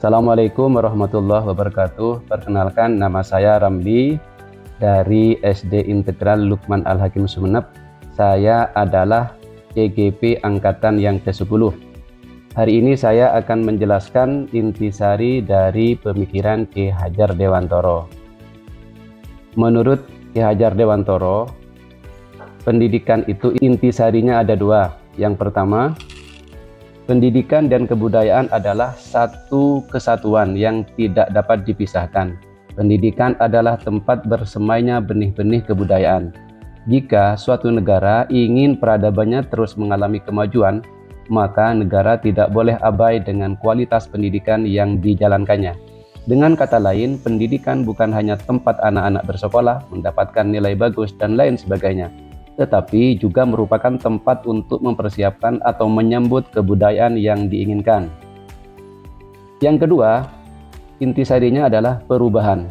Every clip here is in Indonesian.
Assalamualaikum warahmatullahi wabarakatuh. Perkenalkan, nama saya Ramli dari SD Integral Lukman Al-Hakim Sumeneb. Saya adalah CGP Angkatan yang ke-10. Hari ini saya akan menjelaskan intisari dari pemikiran Ki Hajar Dewantoro. Menurut Ki Hajar Dewantoro, pendidikan itu intisarinya ada dua. Yang pertama, pendidikan dan kebudayaan adalah satu kesatuan yang tidak dapat dipisahkan. Pendidikan adalah tempat bersemainya benih-benih kebudayaan. Jika suatu negara ingin peradabannya terus mengalami kemajuan, maka negara tidak boleh abai dengan kualitas pendidikan yang dijalankannya. Dengan kata lain, pendidikan bukan hanya tempat anak-anak bersekolah, mendapatkan nilai bagus, dan lain sebagainya, tetapi juga merupakan tempat untuk mempersiapkan atau menyambut kebudayaan yang diinginkan. Yang kedua, intisarinya adalah perubahan.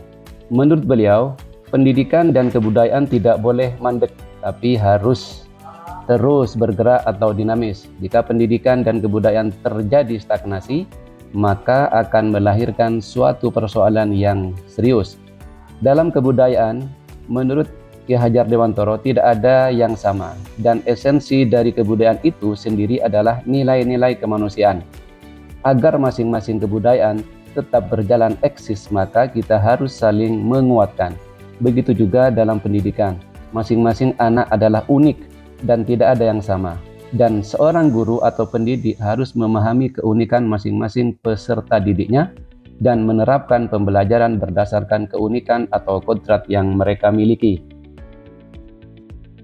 Menurut beliau, pendidikan dan kebudayaan tidak boleh mandek, tapi harus terus bergerak atau dinamis. Jika pendidikan dan kebudayaan terjadi stagnasi, maka akan melahirkan suatu persoalan yang serius. Dalam kebudayaan, menurut Ki Hajar Dewantoro, tidak ada yang sama, dan esensi dari kebudayaan itu sendiri adalah nilai-nilai kemanusiaan. Agar masing-masing kebudayaan tetap berjalan eksis, maka kita harus saling menguatkan. Begitu juga dalam pendidikan, masing-masing anak adalah unik dan tidak ada yang sama, dan seorang guru atau pendidik harus memahami keunikan masing-masing peserta didiknya dan menerapkan pembelajaran berdasarkan keunikan atau kodrat yang mereka miliki.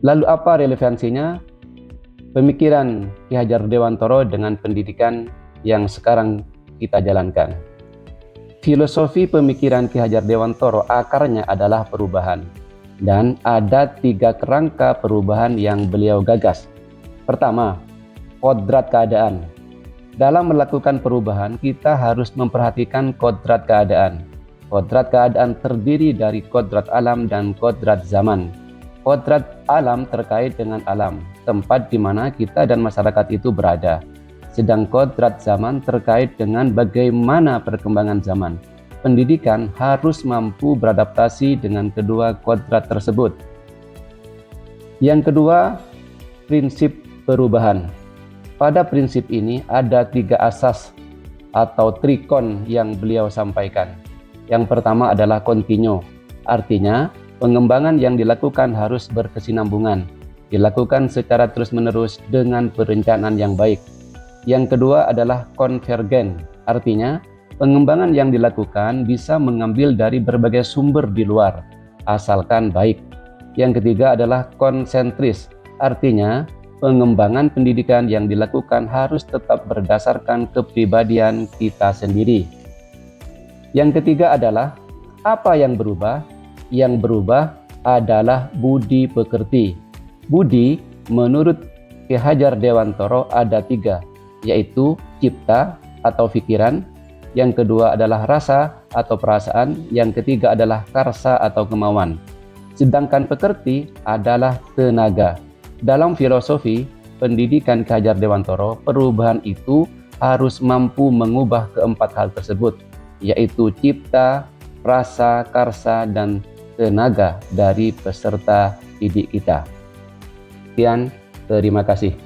Lalu apa relevansinya pemikiran Ki Hajar Dewantoro dengan pendidikan yang sekarang kita jalankan? Filosofi pemikiran Ki Hajar Dewantoro akarnya adalah perubahan, dan ada 3 kerangka perubahan yang beliau gagas. Pertama, kodrat keadaan. Dalam melakukan perubahan, kita harus memperhatikan kodrat keadaan. Kodrat keadaan terdiri dari kodrat alam dan kodrat zaman. Kodrat alam terkait dengan alam, tempat di mana kita dan masyarakat itu berada. Sedang kodrat zaman terkait dengan bagaimana perkembangan zaman. Pendidikan harus mampu beradaptasi dengan kedua kodrat tersebut. Yang kedua, prinsip perubahan. Pada prinsip ini ada 3 asas atau trikon yang beliau sampaikan. Yang pertama adalah kontinu, artinya pengembangan yang dilakukan harus berkesinambungan, dilakukan secara terus-menerus dengan perencanaan yang baik. Yang kedua adalah konvergen, artinya pengembangan yang dilakukan bisa mengambil dari berbagai sumber di luar, asalkan baik. Yang ketiga adalah konsentris, artinya pengembangan pendidikan yang dilakukan harus tetap berdasarkan kepribadian kita sendiri. Yang ketiga adalah apa yang berubah? Yang berubah adalah budi pekerti. Budi menurut Ki Hajar Dewantoro ada 3, yaitu cipta atau pikiran, yang kedua adalah rasa atau perasaan, yang ketiga adalah karsa atau kemauan. Sedangkan pekerti adalah tenaga. Dalam filosofi pendidikan Ki Hajar Dewantoro, perubahan itu harus mampu mengubah keempat hal tersebut, yaitu cipta, rasa, karsa, dan tenaga dari peserta didik kita. Sekian, terima kasih.